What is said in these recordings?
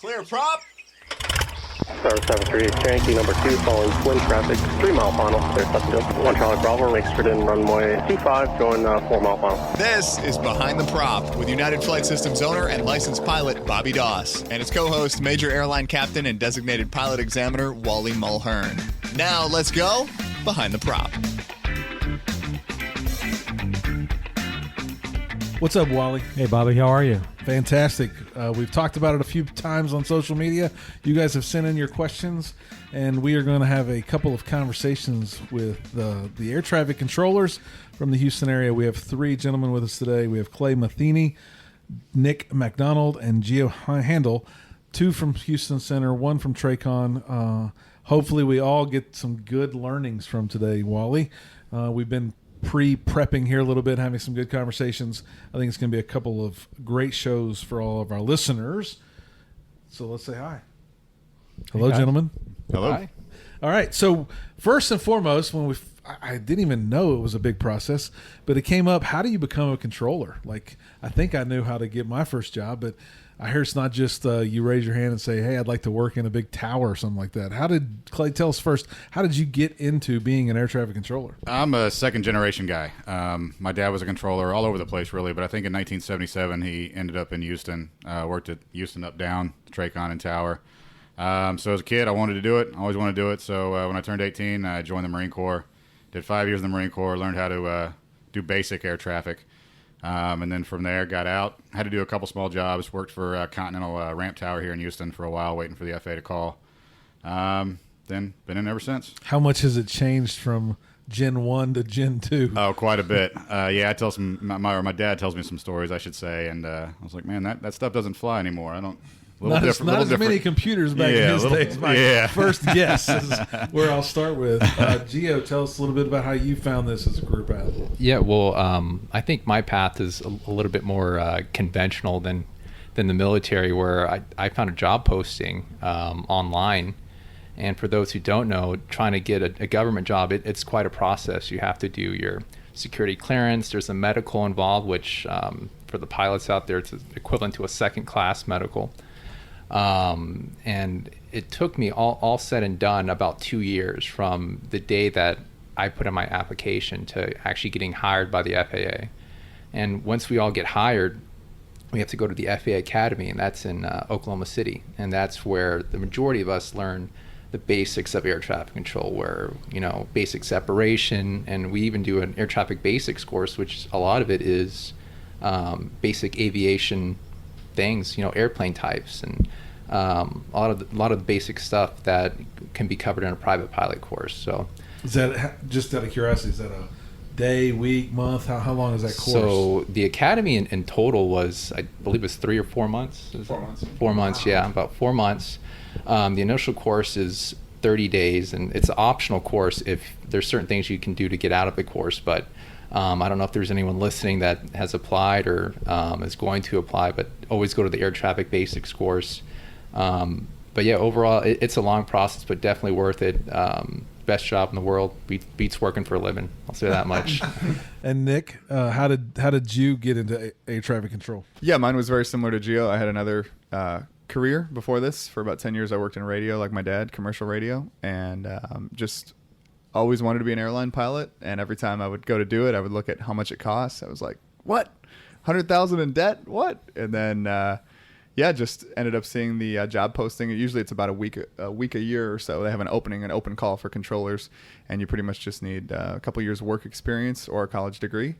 Clear prop. Star 738, Yankee number 2, following twin traffic, 3 mile final, clear Pleasantville. 1 Charlie Bravo, exit in runway 25, going 4 mile final. This is Behind the Prop with United Flight Systems owner and licensed pilot Bobby Doss and his co-host, Major Airline Captain and designated pilot examiner Wally Mulhern. Now let's go Behind the Prop. What's up, Wally? Hey, Bobby, how are you? Fantastic. We've talked about it a few times on social media. You guys have sent in your questions, and we are going to have a couple of conversations with the air traffic controllers from the Houston area. We have 3 gentlemen with us today. We have Clay Matheny, Nick McDonald, and Gio Handel, 2 from Houston Center, 1 from Tracon. Hopefully we all get some good learnings from today, Wally. We've been pre-prepping here a little bit, having some good conversations. I think it's going to be a couple of great shows for all of our listeners. So let's say hi. Hello, gentlemen. Hello. Hi. All right. So first and foremost, I didn't even know it was a big process, but it came up. How do you become a controller? Like, I think I knew how to get my first job, but I hear it's not just you raise your hand and say, hey, I'd like to work in a big tower or something like that. How did, Clay, tell us first, how did you get into being an air traffic controller? I'm a second-generation guy. My dad was a controller all over the place, really, but I think in 1977 he ended up in Houston, worked at Houston Up-Down, Tracon and Tower. So as a kid, I wanted to do it. I always wanted to do it. So when I turned 18, I joined the Marine Corps, did 5 years in the Marine Corps, learned how to do basic air traffic. And then from there, got out, had to do a couple small jobs, worked for Continental Ramp Tower here in Houston for a while, waiting for the FAA to call. Then been in ever since. How much has it changed from Gen 1 to Gen 2? Oh, quite a bit. Yeah, I tell my dad tells me some stories, I should say, and I was like, man, that stuff doesn't fly anymore. I don't. Not as many computers back in his days. My first guess is where I'll start with. Gio, tell us a little bit about how you found this as a career path. Yeah, well, I think my path is a little bit more conventional than the military, where I found a job posting online. And for those who don't know, trying to get a government job, it's quite a process. You have to do your security clearance. There's a medical involved, which for the pilots out there, it's equivalent to a second-class medical. And it took me all said and done about 2 years from the day that I put in my application to actually getting hired by the FAA. And once we all get hired, we have to go to the FAA Academy, and that's in Oklahoma City. And that's where the majority of us learn the basics of air traffic control, where, basic separation, and we even do an air traffic basics course, which a lot of it is basic aviation things, airplane types, and a lot of the basic stuff that can be covered in a private pilot course. So, is that, just out of curiosity, is that a day, week, month? How long is that course? So the academy in total was, I believe, it was 3 or 4 months. 4 months. 4 months, yeah, about 4 months. The initial course is 30 days, and it's an optional course if there's certain things you can do to get out of the course, but I don't know if there's anyone listening that has applied or is going to apply, but always go to the air traffic basics course. But yeah, overall, it's a long process, but definitely worth it. Best job in the world. Beats working for a living. I'll say that much. And Nick, how did you get into air traffic control? Yeah, mine was very similar to Gio. I had another career before this. For about 10 years, I worked in radio, like my dad, commercial radio, and just always wanted to be an airline pilot. And every time I would go to do it, I would look at how much it costs. I was like, what? 100,000 in debt? What? And then, just ended up seeing the job posting. Usually it's about a week a year or so. They have an open call for controllers, and you pretty much just need a couple years work experience or a college degree.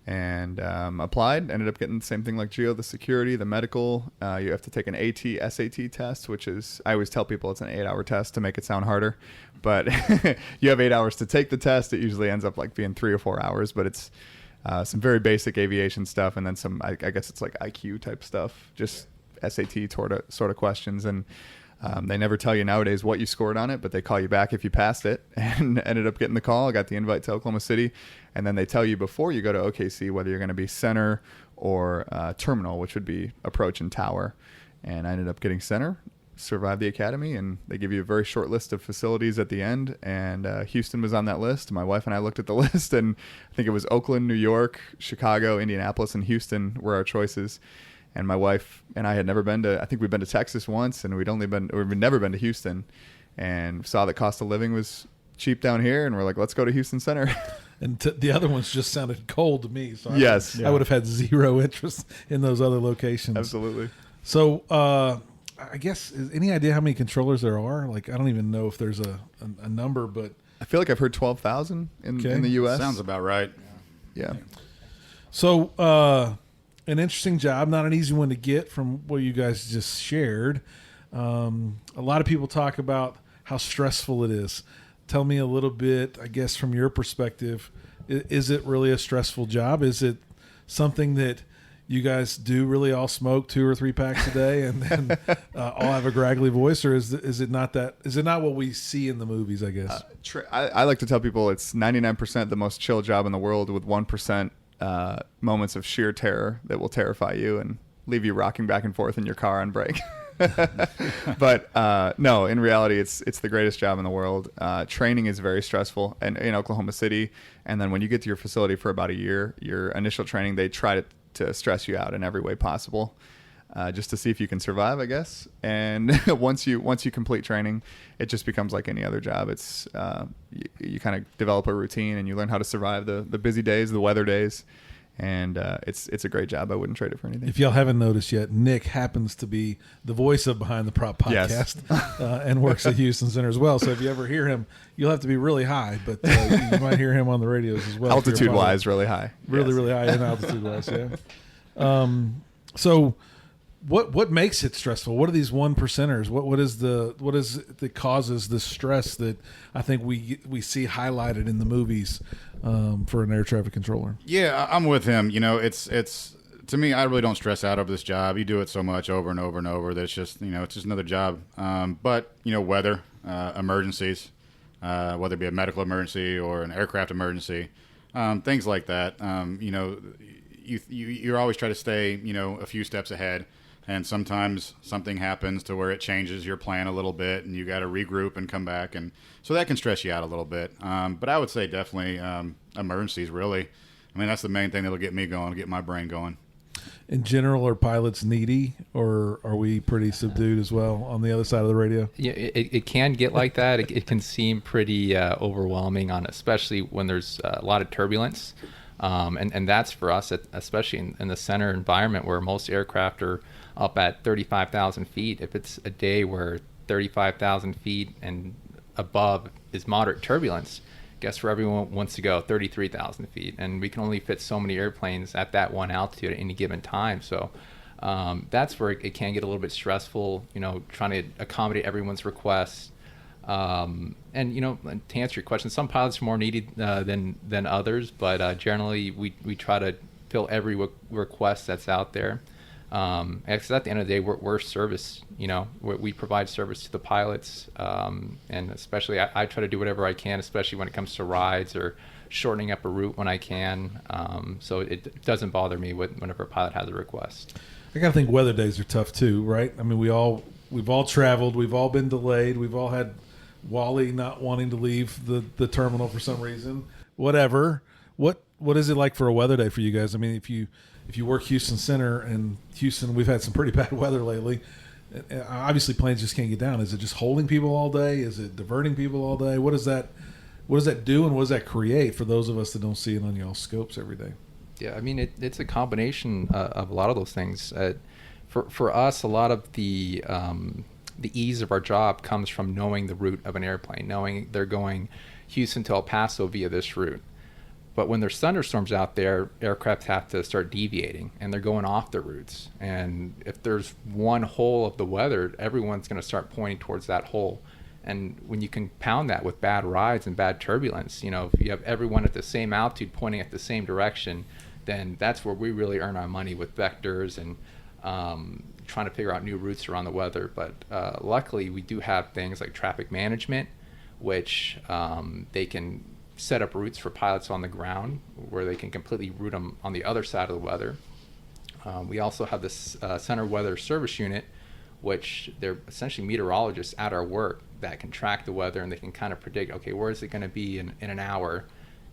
And applied, ended up getting the same thing like Gio, the security, the medical. You have to take an SAT test, which is, I always tell people it's an 8-hour test to make it sound harder. But you have 8 hours to take the test. It usually ends up like being 3 or 4 hours, but it's some very basic aviation stuff, and then some, I guess it's like IQ type stuff, just SAT sort of questions. And they never tell you nowadays what you scored on it, but they call you back if you passed it, and ended up getting the call. I got the invite to Oklahoma City, and then they tell you before you go to OKC whether you're going to be center or terminal, which would be approach and tower. And I ended up getting center, survived the academy, and they give you a very short list of facilities at the end, and Houston was on that list. My wife and I looked at the list, and I think it was Oakland, New York, Chicago, Indianapolis, and Houston were our choices. And my wife and I had never been to, I think we'd been to Texas once, and we'd never been to Houston, and saw that cost of living was cheap down here, and we're like, let's go to Houston Center. And the other ones just sounded cold to me. So Yes. I would have had zero interest in those other locations. Absolutely. So I guess, any idea how many controllers there are? Like, I don't even know if there's a number, but I feel like I've heard 12,000 in the U.S. Sounds about right. Yeah. So, an interesting job, not an easy one to get from what you guys just shared. A lot of people talk about how stressful it is. Tell me a little bit, I guess, from your perspective. Is it really a stressful job? Is it something that you guys do really all smoke 2 or 3 packs a day and then all have a graggly voice, or is it not that? Is it not what we see in the movies, I guess? I like to tell people it's 99% the most chill job in the world, with 1% moments of sheer terror that will terrify you and leave you rocking back and forth in your car on break. But no, in reality, it's the greatest job in the world. Training is very stressful, and in Oklahoma City, and then when you get to your facility for about a year, your initial training, they try to stress you out in every way possible, just to see if you can survive, I guess. And once you complete training, it just becomes like any other job. It's you kind of develop a routine, and you learn how to survive the busy days, the weather days. And it's a great job. I wouldn't trade it for anything. If y'all haven't noticed yet, Nick happens to be the voice of Behind the Prop podcast. Yes. And works at Houston Center as well. So if you ever hear him, you'll have to be really high, but you might hear him on the radios as well. Altitude-wise, really high. Really high in altitude-wise, yeah. So what makes it stressful? What are these 1%ers? What is it that causes the stress that I think we see highlighted in the movies for an air traffic controller? Yeah, I'm with him. You know, it's to me, I really don't stress out over this job. You do it so much over and over and over that it's just another job. But weather, emergencies, whether it be a medical emergency or an aircraft emergency, things like that. You're always trying to stay a few steps ahead. And sometimes something happens to where it changes your plan a little bit, and you got to regroup and come back, and so that can stress you out a little bit. But I would say definitely emergencies. Really, I mean, that's the main thing that'll get me going, get my brain going. In general, are pilots needy, or are we pretty subdued as well on the other side of the radio? Yeah, it can get like that. It can seem pretty overwhelming, especially when there's a lot of turbulence, and that's for us, especially in the center environment where most aircraft are up at 35,000 feet. If it's a day where 35,000 feet and above is moderate turbulence, guess where everyone wants to go? 33,000 feet. And we can only fit so many airplanes at that one altitude at any given time. So that's where it can get a little bit stressful, trying to accommodate everyone's requests. And to answer your question, some pilots are more needy than others, but generally we try to fill every request that's out there. Because at the end of the day, we're service. We provide service to the pilots, and especially I try to do whatever I can, especially when it comes to rides or shortening up a route when I can. So it doesn't bother me whenever a pilot has a request. I gotta think weather days are tough too, right? I mean, we've all traveled, we've all been delayed, we've all had Wally not wanting to leave the terminal for some reason. Whatever. What is it like for a weather day for you guys? I mean, if you work Houston Center, and Houston, we've had some pretty bad weather lately. Obviously, planes just can't get down. Is it just holding people all day? Is it diverting people all day? What does that do, and what does that create for those of us that don't see it on y'all's scopes every day? Yeah, I mean, it's a combination of a lot of those things. For us, a lot of the ease of our job comes from knowing the route of an airplane, knowing they're going Houston to El Paso via this route. But when there's thunderstorms out there, aircraft have to start deviating, and they're going off their routes. And if there's one hole of the weather, everyone's going to start pointing towards that hole. And when you compound that with bad rides and bad turbulence, if you have everyone at the same altitude pointing at the same direction, then that's where we really earn our money with vectors and trying to figure out new routes around the weather. But luckily, we do have things like traffic management, which they can set up routes for pilots on the ground where they can completely route them on the other side of the weather. We also have this Center Weather Service Unit, which they're essentially meteorologists at our work that can track the weather, and they can kind of predict, okay, where is it going to be in an hour?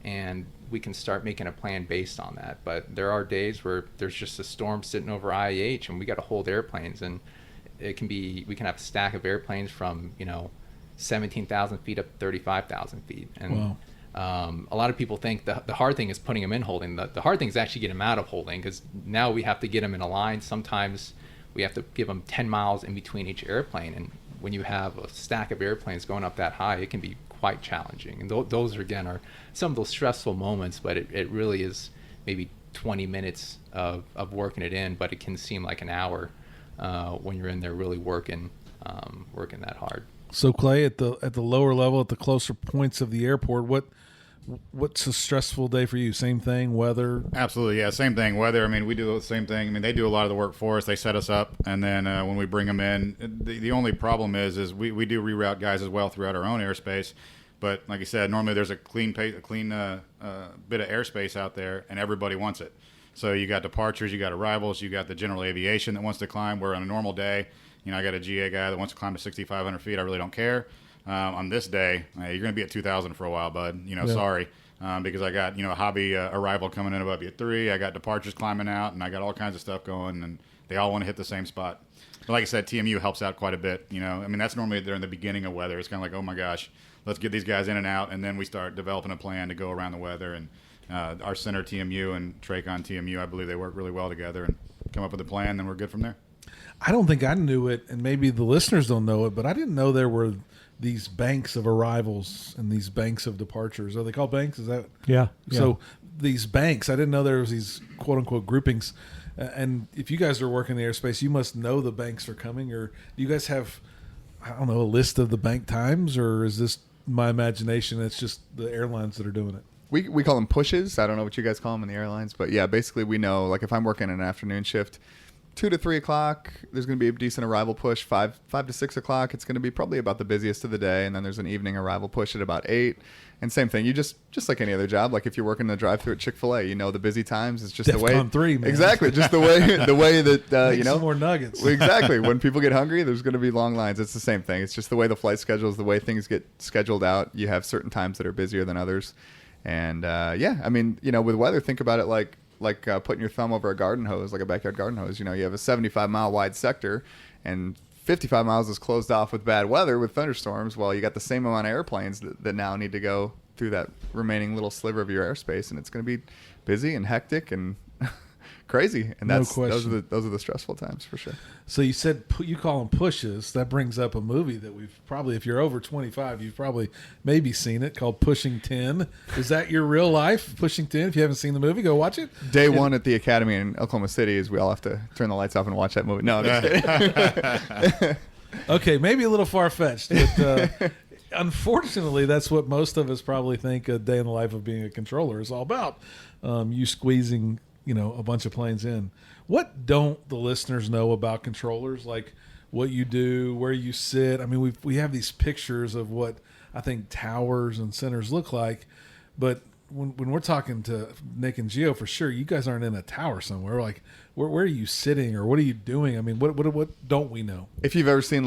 and we can start making a plan based on that. But there are days where there's just a storm sitting over IAH and we got to hold airplanes, and we can have a stack of airplanes from 17,000 feet up to 35,000 feet. And a lot of people think the hard thing is putting them in holding. The hard thing is actually getting them out of holding, because now we have to get them in a line. Sometimes we have to give them 10 miles in between each airplane, and when you have a stack of airplanes going up that high, it can be quite challenging. And those are some of those stressful moments, but it really is maybe 20 minutes of working it in, but it can seem like an hour when you're in there really working that hard. So Clay, at the lower level, at the closer points of the airport, what's a stressful day for you? Same thing, weather? Absolutely, yeah, same thing, weather. I mean, we do the same thing. I mean, they do a lot of the work for us. They set us up, and then when we bring them in, the only problem is we do reroute guys as well throughout our own airspace. But like I said, normally there's a clean bit of airspace out there, and everybody wants it. So you got departures, you got arrivals, you got the general aviation that wants to climb. Where on a normal day, I got a GA guy that wants to climb to 6,500 feet. I really don't care. On this day, you're going to be at 2,000 for a while, bud. Sorry. Because I got, a hobby arrival coming in above you at 3. I got departures climbing out, and I got all kinds of stuff going, and they all want to hit the same spot. But like I said, TMU helps out quite a bit. That's normally during the beginning of weather. It's kind of like, oh my gosh, let's get these guys in and out, and then we start developing a plan to go around the weather. And our center TMU and Tracon TMU, I believe they work really well together and come up with a plan, then we're good from there. I don't think I knew it, and maybe the listeners don't know it, but I didn't know there were these banks of arrivals and these banks of departures. Are they called banks? Is that? Yeah. So these banks, I didn't know there was these quote unquote groupings. And if you guys are working the airspace, you must know the banks are coming. Or do you guys have, I don't know, a list of the bank times, or is this my imagination? It's just the airlines that are doing it. We call them pushes. I don't know what you guys call them in the airlines, but yeah, basically we know, like if I'm working an afternoon shift, 2 to 3 o'clock, there's going to be a decent arrival push. 5 to 6 o'clock, it's going to be probably about the busiest of the day, and then there's an evening arrival push at about 8. And same thing, you just like any other job, like if you're working the drive-through at Chick-fil-A, the busy times. It's just the way. DEFCON 3, man. Exactly, just the way that some more nuggets. Exactly, when people get hungry, there's going to be long lines. It's the same thing. It's just the way the flight schedules, the way things get scheduled out. You have certain times that are busier than others, and with weather, think about it like putting your thumb over a garden hose, like a backyard garden hose. You have a 75-mile wide sector, and 55 miles is closed off with bad weather, with thunderstorms. Well, you got the same amount of airplanes that now need to go through that remaining little sliver of your airspace, and it's going to be busy and hectic and crazy. And those are the stressful times for sure. So you said you call them pushes. That brings up a movie that we've probably, if you're over 25, you've probably maybe seen it, called Pushing 10. Is that your real life, Pushing 10? If you haven't seen the movie, go watch it. Day one at the Academy in Oklahoma City is we all have to turn the lights off and watch that movie. No, I'm just kidding. Okay, maybe a little far-fetched, but unfortunately, that's what most of us probably think a day in the life of being a controller is all about. You squeezing a bunch of planes in. What don't the listeners know about controllers? Like what you do, where you sit. I mean, we have these pictures of what I think towers and centers look like, but when we're talking to Nick and Gio, for sure, you guys aren't in a tower somewhere. Like, where are you sitting, or what are you doing? I mean, what don't we know? If you've ever seen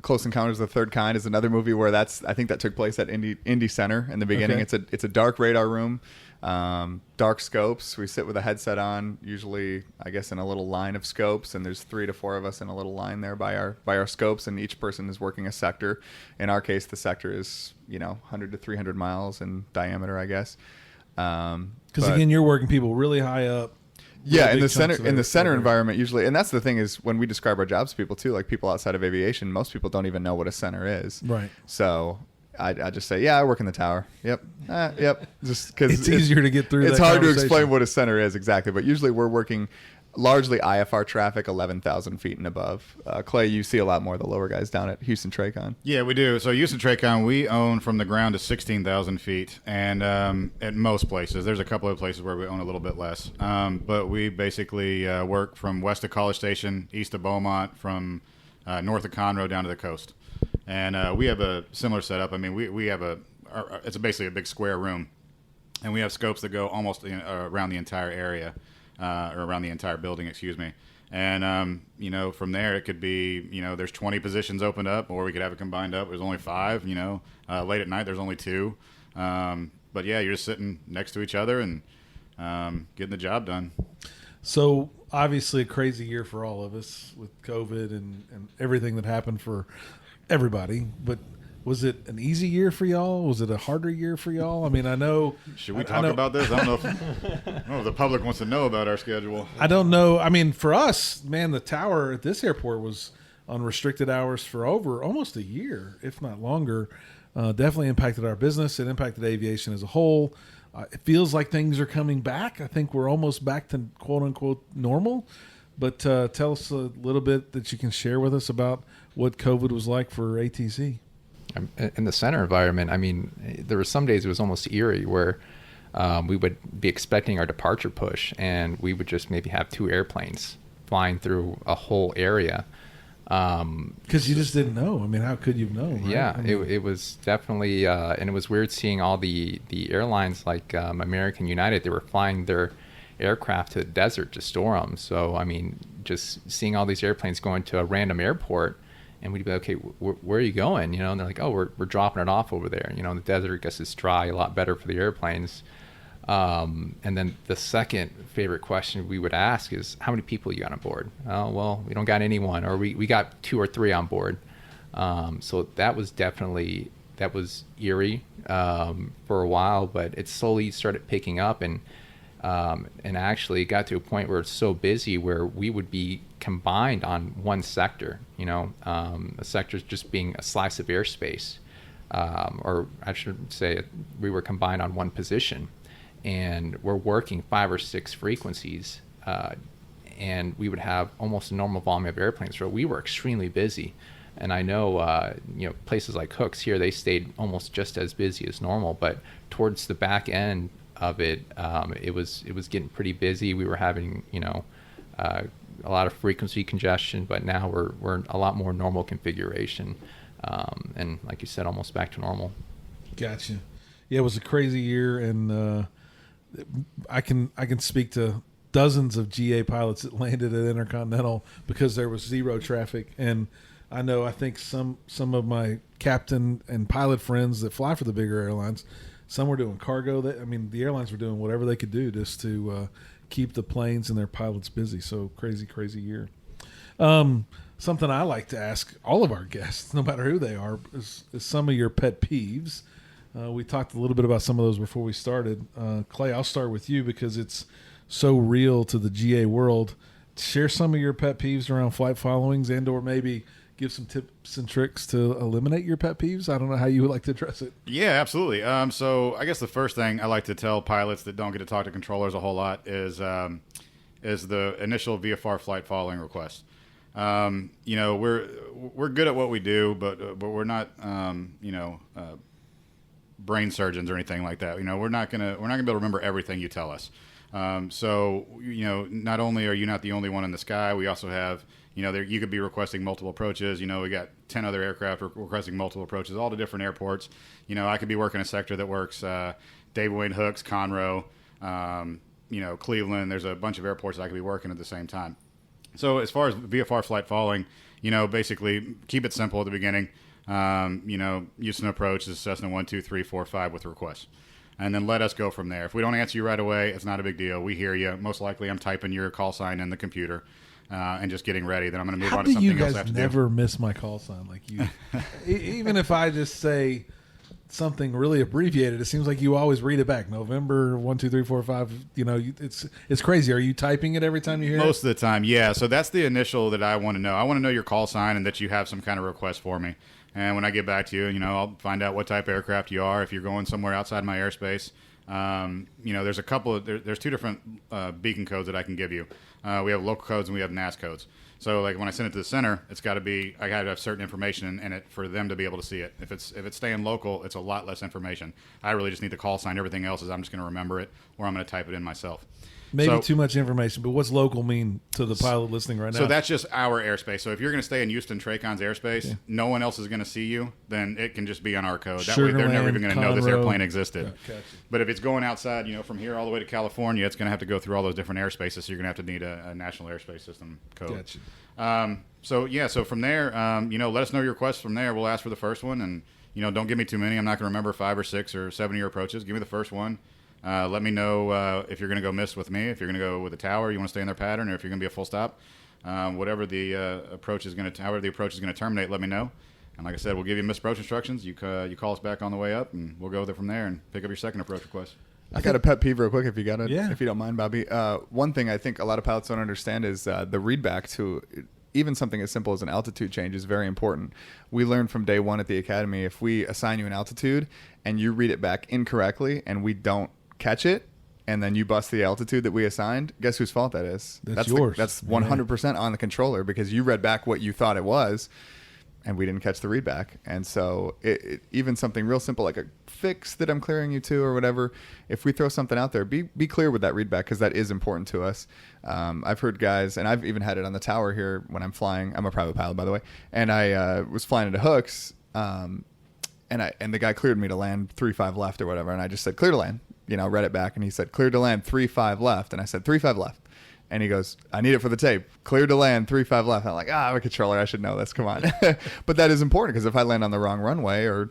Close Encounters of the Third Kind, is another movie where I think that took place at Indy Center in the beginning. Okay. It's a dark radar room. Dark scopes. We sit with a headset on, usually I guess in a little line of scopes, and there's 3 to 4 of us in a little line there by our scopes, and each person is working a sector. In our case, the sector is 100 to 300 miles in diameter, I guess. Because again, you're working people really high up. Yeah, in the center environment usually, and that's the thing is when we describe our jobs to people too, like people outside of aviation, most people don't even know what a center is. Right. So I just say, yeah, I work in the tower. Yep. Yep. Just because it's easier to get through. It's hard to explain what a center is exactly, but usually we're working largely IFR traffic, 11,000 feet and above. Clay, you see a lot more of the lower guys down at Houston Tracon. Yeah, we do. So Houston Tracon, we own from the ground to 16,000 feet, and at most places, there's a couple of places where we own a little bit less. But we basically work from west of College Station, east of Beaumont, from north of Conroe down to the coast. And we have a similar setup. I mean, we have it's basically a big square room, and we have scopes that go almost around the entire area. Or around the entire building, excuse me. And, from there it could be, there's 20 positions opened up, or we could have it combined up. There's only 5, late at night there's only 2. but yeah, you're just sitting next to each other and getting the job done. So obviously a crazy year for all of us with COVID and everything that happened for everybody. But was it an easy year for y'all? Was it a harder year for y'all? I mean, I know. Should we talk about this? I don't know if the public wants to know about our schedule. I don't know. I mean, for us, man, the tower at this airport was on restricted hours for over almost a year, if not longer. Definitely impacted our business. It impacted aviation as a whole. It feels like things are coming back. I think we're almost back to quote unquote normal. But tell us a little bit that you can share with us about what COVID was like for ATC. In the center environment, I mean, there were some days it was almost eerie where we would be expecting our departure push and we would just maybe have 2 airplanes flying through a whole area. Because you just didn't know. I mean, how could you have known? Right? Yeah, I mean, it was definitely, and it was weird seeing all the airlines like American United. They were flying their aircraft to the desert to store them. So, I mean, just seeing all these airplanes going to a random airport, and we'd be like, okay, where are you going? You know, and they're like, oh, we're dropping it off over there. You know, in the desert, I guess it's dry, a lot better for the airplanes. And then the second favorite question we would ask is, how many people you got on board? Oh, well, we don't got anyone, or we got 2 or 3 on board. So that was eerie for a while, but it slowly started picking up, and actually got to a point where it's so busy where we would be combined on one sector. You know, a sector just being a slice of airspace, or I should say, we were combined on one position. And we're working 5 or 6 frequencies, and we would have almost a normal volume of airplanes. So we were extremely busy, and I know places like Hooks here, they stayed almost just as busy as normal. But towards the back end of it, it was getting pretty busy. We were having a lot of frequency congestion, but now we're in a lot more normal configuration, and like you said, almost back to normal. Gotcha. Yeah, it was a crazy year, and I can speak to dozens of GA pilots that landed at Intercontinental because there was 0 traffic. And I think some of my captain and pilot friends that fly for the bigger airlines, some were doing cargo. The airlines were doing whatever they could do just to keep the planes and their pilots busy. So crazy year. Something I like to ask all of our guests, no matter who they are, is some of your pet peeves. We talked a little bit about some of those before we started. Clay, I'll start with you because it's so real to the GA world. Share some of your pet peeves around flight followings, and or maybe give some tips and tricks to eliminate your pet peeves. I don't know how you would like to address it. Yeah, absolutely. So I guess the first thing I like to tell pilots that don't get to talk to controllers a whole lot is the initial VFR flight following request. We're good at what we do, but we're not brain surgeons or anything like that. We're not gonna be able to remember everything you tell us. So not only are you not the only one in the sky, we also have you could be requesting multiple approaches. We got 10 other aircraft requesting multiple approaches, all to different airports. I could be working a sector that works David Wayne Hooks, Conroe, Cleveland. There's a bunch of airports that I could be working at the same time. So as far as VFR flight following, basically keep it simple at the beginning. Houston approach is Cessna 1, 2, 3, 4, 5 with requests. And then let us go from there. If we don't answer you right away, it's not a big deal. We hear you. Most likely I'm typing your call sign in the computer and just getting ready. Then I'm going to move on to something else I have to do. How do you guys never miss my call sign like you? Even if I just say something really abbreviated, it seems like you always read it back. November 1, 2, 3, 4, 5. It's crazy. Are you typing it every time you hear it? Most of the time, yeah. So that's the initial that I want to know. I want to know your call sign and that you have some kind of request for me. And when I get back to you, I'll find out what type of aircraft you are. If you're going somewhere outside my airspace, there's a couple of there's 2 different beacon codes that I can give you. We have local codes and we have NAS codes. So like when I send it to the center, I got to have certain information in it for them to be able to see it. If it's staying local, it's a lot less information. I really just need the call sign. Everything else is I'm just going to remember it or I'm going to type it in myself. Maybe too much information, but what's local mean to the pilot listening right now? So that's just our airspace. So if you're going to stay in Houston Tracon's airspace, no one else is going to see you, then it can just be on our code. That way they're never even going to know this airplane existed. Yeah, gotcha. But if it's going outside, from here all the way to California, it's going to have to go through all those different airspaces, so you're going to have to need a national airspace system code. Gotcha. So from there, let us know your requests from there. We'll ask for the first one, and don't give me too many. I'm not going to remember 5 or 6 or 7 of your approaches. Give me the first one. Let me know if you're going to go miss with me, if you're going to go with a tower, you want to stay in their pattern, or if you're going to be a full stop. Whatever the approach is going to, however the approach is going to terminate, let me know. And like I said, we'll give you missed approach instructions. You call us back on the way up, and we'll go there from there and pick up your second approach request. I got a pet peeve real quick if you got it. Yeah. If you don't mind, Bobby. One thing I think a lot of pilots don't understand is the readback to even something as simple as an altitude change is very important. We learned from day one at the academy, if we assign you an altitude and you read it back incorrectly and we don't catch it, and then you bust the altitude that we assigned, guess whose fault that is? That's yours. That's 100% on the controller, because you read back what you thought it was, and we didn't catch the readback. And so even something real simple like a fix that I'm clearing you to or whatever, if we throw something out there, be clear with that readback, because that is important to us. I've heard guys, and I've even had it on the tower here when I'm flying. I'm a private pilot, by the way, and I was flying into hooks, and the guy cleared me to land 3-5 left or whatever, and I just said clear to land, read it back, and he said clear to land 3-5 left, and I said 3-5 left. And he goes, I need it for the tape. Clear to land, 3-5 left. I'm like, I'm a controller. I should know this. Come on. But that is important, because if I land on the wrong runway or,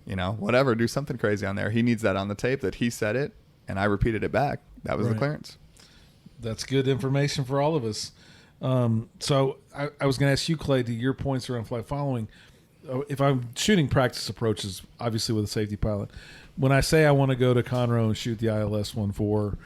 whatever, do something crazy on there, he needs that on the tape that he said it, and I repeated it back. That was the clearance. That's good information for all of us. So I was going to ask you, Clay, to your points around flight following. If I'm shooting practice approaches, obviously with a safety pilot, when I say I want to go to Conroe and shoot the ILS-14,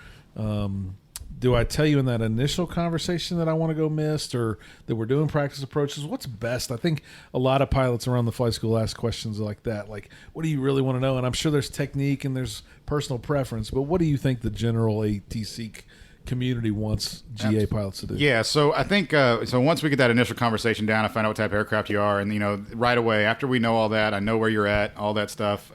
do I tell you in that initial conversation that I want to go missed, or that we're doing practice approaches? What's best? I think a lot of pilots around the flight school ask questions like that. Like, what do you really want to know? And I'm sure there's technique and there's personal preference, but what do you think the general ATC community wants GA pilots to do? Yeah, so I think so once we get that initial conversation down, I find out what type of aircraft you are, and right away after we know all that, I know where you're at, all that stuff.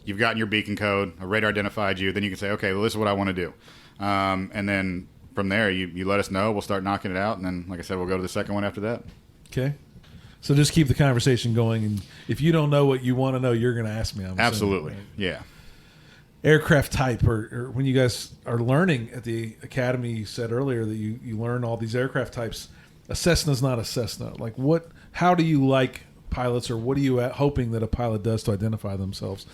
You've gotten your beacon code, a radar identified you. Then you can say, okay, well, this is what I want to do. And then from there, you let us know. We'll start knocking it out. And then, like I said, we'll go to the second one after that. Okay. So just keep the conversation going. And if you don't know what you want to know, you're going to ask me. Absolutely. Assuming, right? Yeah. Aircraft type, or when you guys are learning at the academy, you said earlier that you learn all these aircraft types. A Cessna's not a Cessna. Like how do you like pilots, or what are you hoping that a pilot does to identify themselves?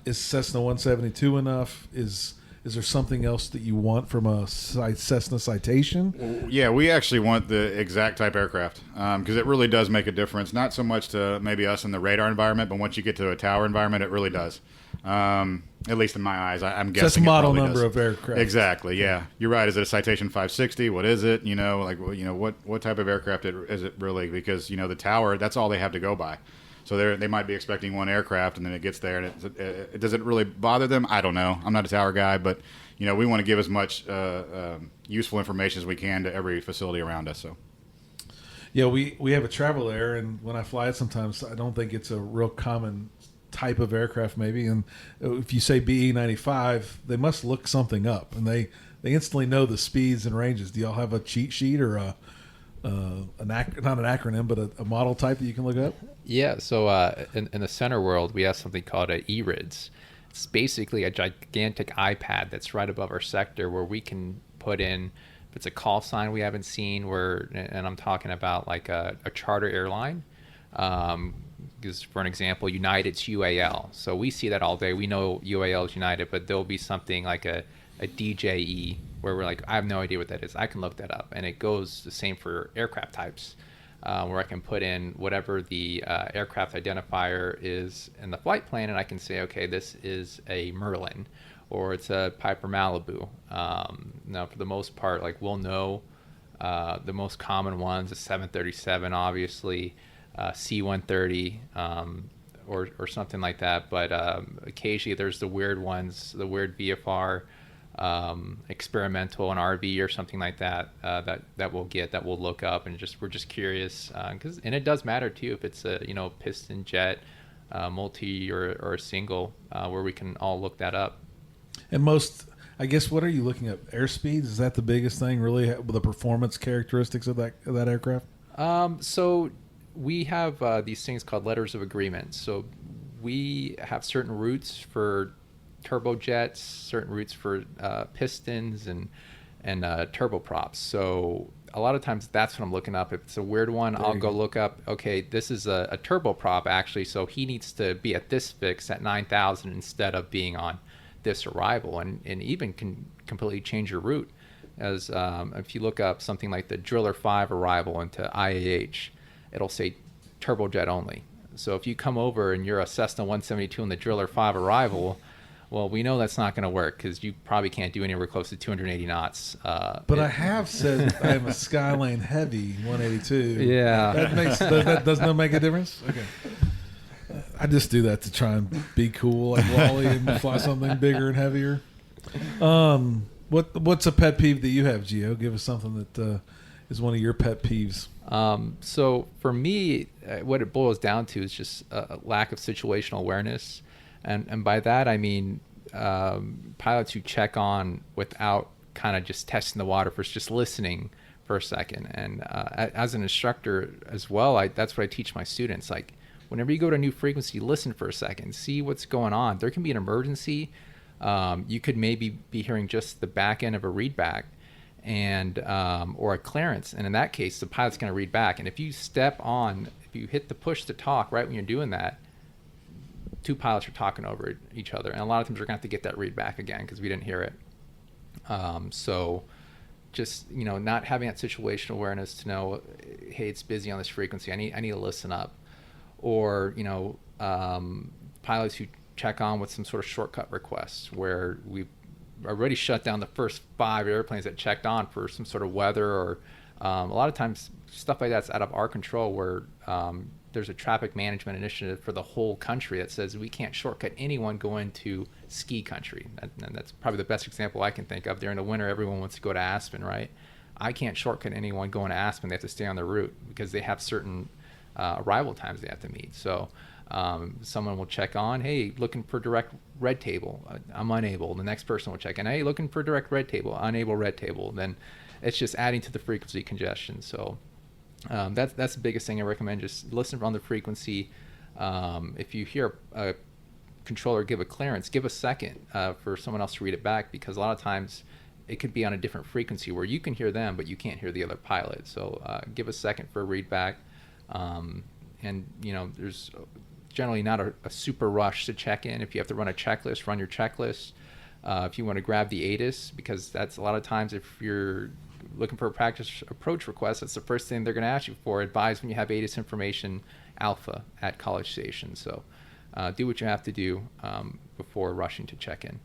Is Cessna 172 enough? Is there something else that you want from a Cessna citation? Yeah, we actually want the exact type aircraft, because it really does make a difference. Not so much to maybe us in the radar environment, but once you get to a tower environment, it really does. At least in my eyes, I'm guessing. So that's model number of aircraft. Exactly. Yeah, you're right. Is it a Citation 560? What is it? What type of aircraft is it really? Because the tower, that's all they have to go by. So they might be expecting one aircraft, and then it gets there, and it does it really bother them? I don't know. I'm not a tower guy, but we want to give as much useful information as we can to every facility around us. So. Yeah, we have a Travel Air, and when I fly it, sometimes I don't think it's a real common type of aircraft, maybe. And if you say BE-95, they must look something up, and they instantly know the speeds and ranges. Do y'all have a cheat sheet or not an acronym, but a model type that you can look up? Yeah, so in the center world, we have something called a ERIDS. It's basically a gigantic iPad that's right above our sector, where we can put in, if it's a call sign we haven't seen, and I'm talking about like a charter airline. Because for an example, United's UAL. So we see that all day. We know UAL is United, but there'll be something like a DJE where we're like, I have no idea what that is. I can look that up. And it goes the same for aircraft types, where I can put in whatever the aircraft identifier is in the flight plan, and I can say, okay, this is a Merlin, or it's a Piper Malibu. Now, for the most part, like we'll know the most common ones, a 737, obviously, C-130, or something like that. But occasionally there's the weird ones, the weird VFR, experimental, an RV or something like that, that we'll look up, and we're just curious, and it does matter too if it's a piston jet, multi or a single, where we can all look that up. And most, I guess, what are you looking at? Airspeed, is that the biggest thing, really, the performance characteristics of that aircraft? So we have these things called letters of agreement. So we have certain routes for turbojets, certain routes for pistons and turboprops. So a lot of times that's what I'm looking up. If it's a weird one, I'll go look up, okay, this is a turboprop actually, so he needs to be at this fix at 9,000 instead of being on this arrival, and even can completely change your route. As if you look up something like the Driller 5 arrival into IAH, it'll say turbojet only. So if you come over and you're a Cessna 172 in the Driller 5 arrival, well, we know that's not going to work because you probably can't do anywhere close to 280 knots. But I have said I am a Skylane Heavy 182. Yeah. That does not make a difference? Okay. I just do that to try and be cool like Wally and fly something bigger and heavier. What's a pet peeve that you have, Gio? Give us something that is one of your pet peeves. So for me, what it boils down to is just a lack of situational awareness. And by that, I mean pilots who check on without kind of just testing the water first, just listening for a second. And as an instructor as well, that's what I teach my students. Like, whenever you go to a new frequency, listen for a second, see what's going on. There can be an emergency. You could maybe be hearing just the back end of a readback and or a clearance. And in that case, the pilot's going to read back. And if you hit the push to talk right when you're doing that, two pilots are talking over each other. And a lot of times you're going to have to get that read back again because we didn't hear it. So just, not having that situational awareness to know, hey, it's busy on this frequency. I need to listen up. Or, pilots who check on with some sort of shortcut requests where we've already shut down the first 5 airplanes that checked on for some sort of weather, or a lot of times stuff like that's out of our control, where there's a traffic management initiative for the whole country that says we can't shortcut anyone going to ski country. And that's probably the best example I can think of. During the winter, everyone wants to go to Aspen, right? I can't shortcut anyone going to Aspen. They have to stay on the route because they have certain arrival times they have to meet. So someone will check on, hey, looking for direct red table. I'm unable. The next person will check in, hey, looking for direct red table, unable red table. Then it's just adding to the frequency congestion. So that's the biggest thing I recommend. Just listen on the frequency. If you hear a controller give a clearance, give a second for someone else to read it back, because a lot of times it could be on a different frequency where you can hear them, but you can't hear the other pilot. So give a second for a read back. And there's generally not a super rush to check in. If you have to run a checklist, run your checklist. If you want to grab the ATIS, because that's a lot of times if you're looking for a practice approach request, that's the first thing they're going to ask you for. Advise when you have ATIS information alpha at College Station. So do what you have to do before rushing to check in.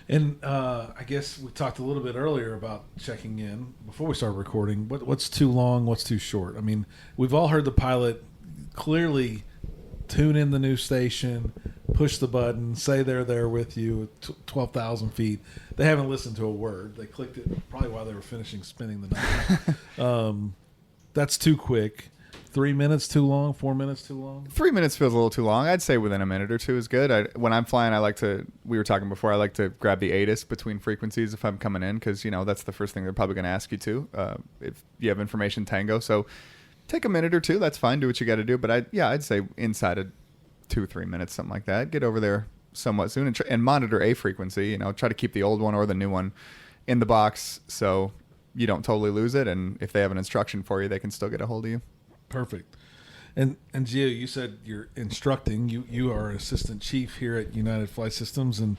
And I guess we talked a little bit earlier about checking in before we started recording. What's too long? What's too short? I mean, we've all heard the pilot clearly tune in the new station, push the button, say they're there with you at 12,000 feet. They haven't listened to a word. They clicked it probably while they were finishing spinning the number. That's too quick. 3 minutes too long? 4 minutes too long? 3 minutes feels a little too long. I'd say within a minute or two is good. When I'm flying, we were talking before, I like to grab the ATIS between frequencies if I'm coming in, because, that's the first thing they're probably going to ask you to if you have information tango. So take a minute or two. That's fine. Do what you got to do. But I'd say inside of 2-3 minutes, something like that. Get over there somewhat soon and monitor a frequency. Try to keep the old one or the new one in the box so you don't totally lose it. And if they have an instruction for you, they can still get a hold of you. Perfect. And Gio, you said you're instructing. You are assistant chief here at United Flight Systems, and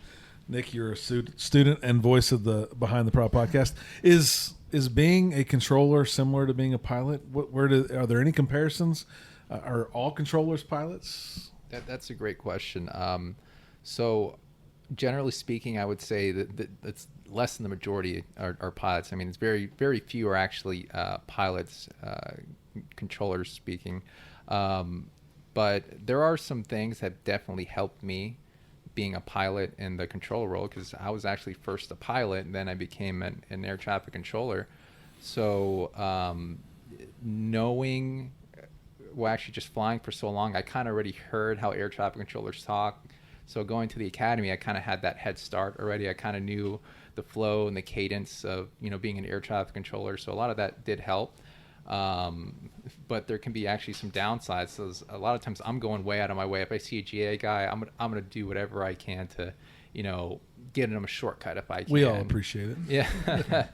Nick, you're a student and voice of the Behind the Prop podcast. Is being a controller similar to being a pilot? Are there any comparisons? Are all controllers pilots? That's a great question. So generally speaking, I would say that it's less than the majority are pilots. I mean, it's very, very few are actually pilots, controllers speaking. But there are some things that definitely helped me being a pilot in the control role, because I was actually first a pilot and then I became an air traffic controller. So knowing, well, actually just flying for so long, I kind of already heard how air traffic controllers talk. So going to the academy, I kind of had that head start already. I kind of knew the flow and the cadence of being an air traffic controller. So a lot of that did help. But there can be actually some downsides. So a lot of times I'm going way out of my way. If I see a GA guy, I'm going to do whatever I can to, get him a shortcut if I can. We all appreciate it. Yeah.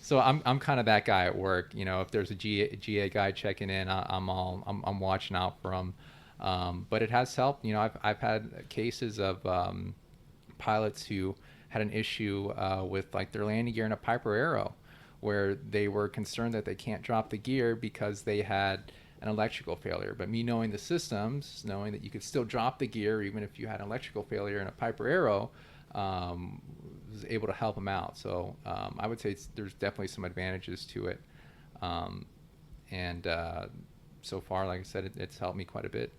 So I'm kind of that guy at work. You know, if there's a GA guy checking in, I'm watching out for him. But it has helped. You know, I've had cases of pilots who had an issue with like their landing gear in a Piper Arrow, where they were concerned that they can't drop the gear because they had an electrical failure. But me knowing the systems, knowing that you could still drop the gear even if you had an electrical failure in a Piper Arrow, was able to help them out. So I would say there's definitely some advantages to it. So far, like I said, it's helped me quite a bit.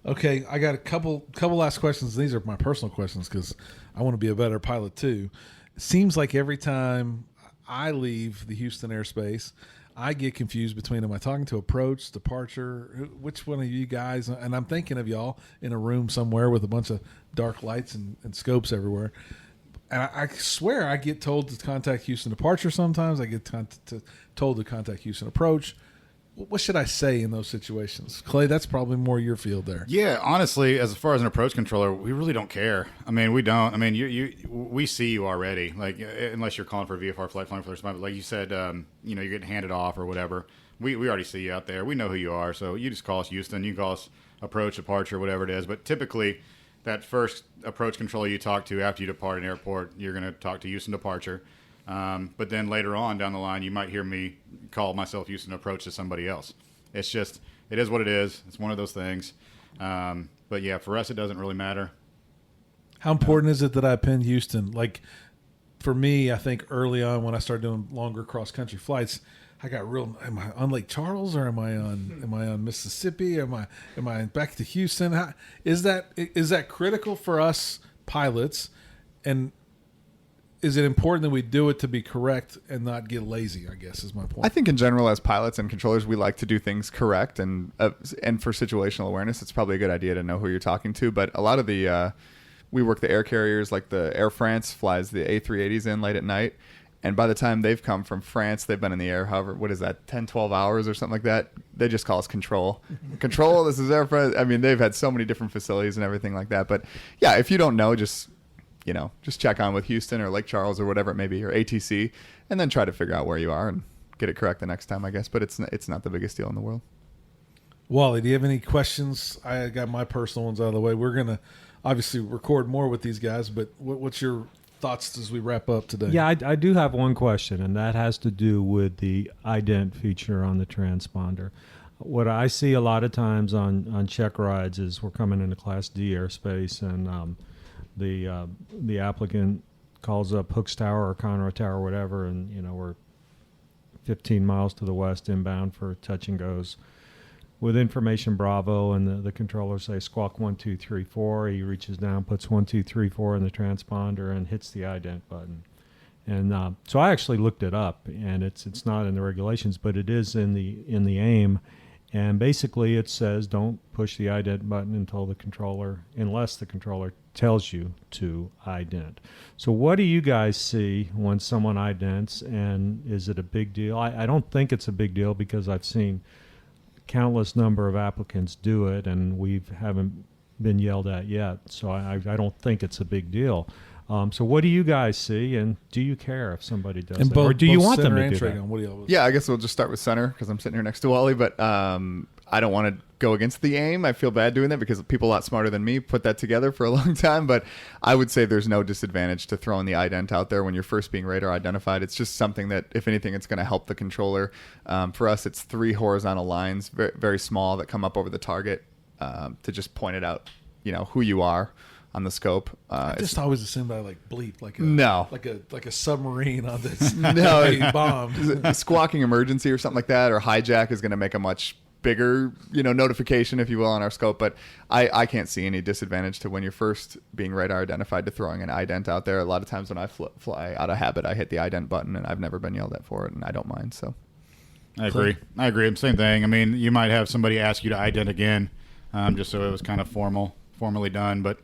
Okay, I got a couple last questions. These are my personal questions because I want to be a better pilot too. It seems like every time I leave the Houston airspace, I get confused between, am I talking to approach, departure, which one of you guys, and I'm thinking of y'all in a room somewhere with a bunch of dark lights and scopes everywhere. And I swear I get told to contact Houston departure sometimes. I get told to contact Houston approach. What should I say in those situations? Clay, that's probably more your field there. Yeah, honestly, as far as an approach controller, we really don't care. I mean, we don't. I mean, we see you already. Like, unless you're calling for a VFR flight plan for somebody, like you said, you know, you're getting handed off or whatever. We already see you out there. We know who you are. So you just call us Houston. You can call us approach, departure, whatever it is. But typically, that first approach controller you talk to after you depart an airport, you're going to talk to Houston departure. But then later on down the line, you might hear me call myself Houston approach to somebody else. It's just, it is what it is. It's one of those things. But yeah, for us, it doesn't really matter. How important is it that I pin Houston? Like, for me, I think early on when I started doing longer cross country flights, I got real. Am I on Lake Charles or am I on Mississippi? Am I back to Houston? Is that critical for us pilots? And is it important that we do it to be correct and not get lazy, I guess, is my point. I think in general, as pilots and controllers, we like to do things correct. And for situational awareness, it's probably a good idea to know who you're talking to. But a lot of we work the air carriers, like the Air France flies the A380s in late at night. And by the time they've come from France, they've been in the air, however, what is that, 10, 12 hours or something like that? They just call us control. Control, this is Air France. I mean, they've had so many different facilities and everything like that. But yeah, if you don't know, just check on with Houston or Lake Charles or whatever it may be, or ATC, and then try to figure out where you are and get it correct the next time, I guess. But it's not the biggest deal in the world. Wally, do you have any questions? I got my personal ones out of the way. We're going to obviously record more with these guys, but what's your thoughts as we wrap up today? Yeah, I do have one question, and that has to do with the ident feature on the transponder. What I see a lot of times on check rides is we're coming into Class D airspace, and the applicant calls up Hooks Tower or Conroe Tower or whatever, and we're 15 miles to the west inbound for touch and goes with information Bravo, and the controller say squawk 1 2 3 4. He reaches down, puts 1 2 3 4 in the transponder, and hits the ident button. And so I actually looked it up, and it's not in the regulations, but it is in the AIM. And basically it says don't push the ident button unless the controller tells you to ident. So what do you guys see when someone idents, and is it a big deal? I don't think it's a big deal because I've seen countless number of applicants do it, and we haven't been yelled at yet. So I don't think it's a big deal. So what do you guys see, and do you care if somebody does that? Or do you want them to do that? Yeah, I guess we'll just start with center because I'm sitting here next to Wally, but I don't want to go against the AIM. I feel bad doing that because people a lot smarter than me put that together for a long time, but I would say there's no disadvantage to throwing the ident out there when you're first being radar identified. It's just something that, if anything, it's going to help the controller. For us, it's 3 horizontal lines, very, very small, that come up over the target to just point it out, who you are on the scope. I just always assumed I bleep like a submarine on this bomb. Squawking emergency or something like that, or hijack is going to make a much bigger notification, if you will, on our scope. But I can't see any disadvantage to when you're first being radar identified to throwing an ident out there. A lot of times when I fly out of habit, I hit the ident button, and I've never been yelled at for it, and I don't mind. So I agree. Same thing. I mean, you might have somebody ask you to ident again, just so it was kind of formally done, but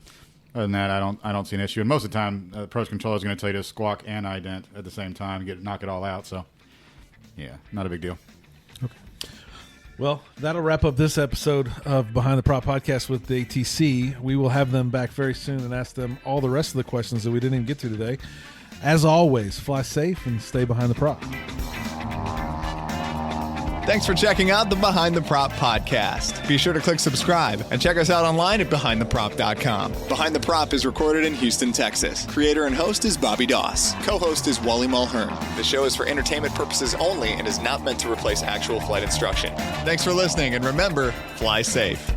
other than that, I don't see an issue. And most of the time, the approach controller is going to tell you to squawk and ident at the same time, knock it all out. So, yeah, not a big deal. Okay. Well, that'll wrap up this episode of Behind the Prop Podcast with the ATC. We will have them back very soon and ask them all the rest of the questions that we didn't even get to today. As always, fly safe and stay behind the prop. Thanks for checking out the Behind the Prop podcast. Be sure to click subscribe and check us out online at BehindTheProp.com. Behind the Prop is recorded in Houston, Texas. Creator and host is Bobby Doss. Co-host is Wally Mulhern. The show is for entertainment purposes only and is not meant to replace actual flight instruction. Thanks for listening, and remember, fly safe.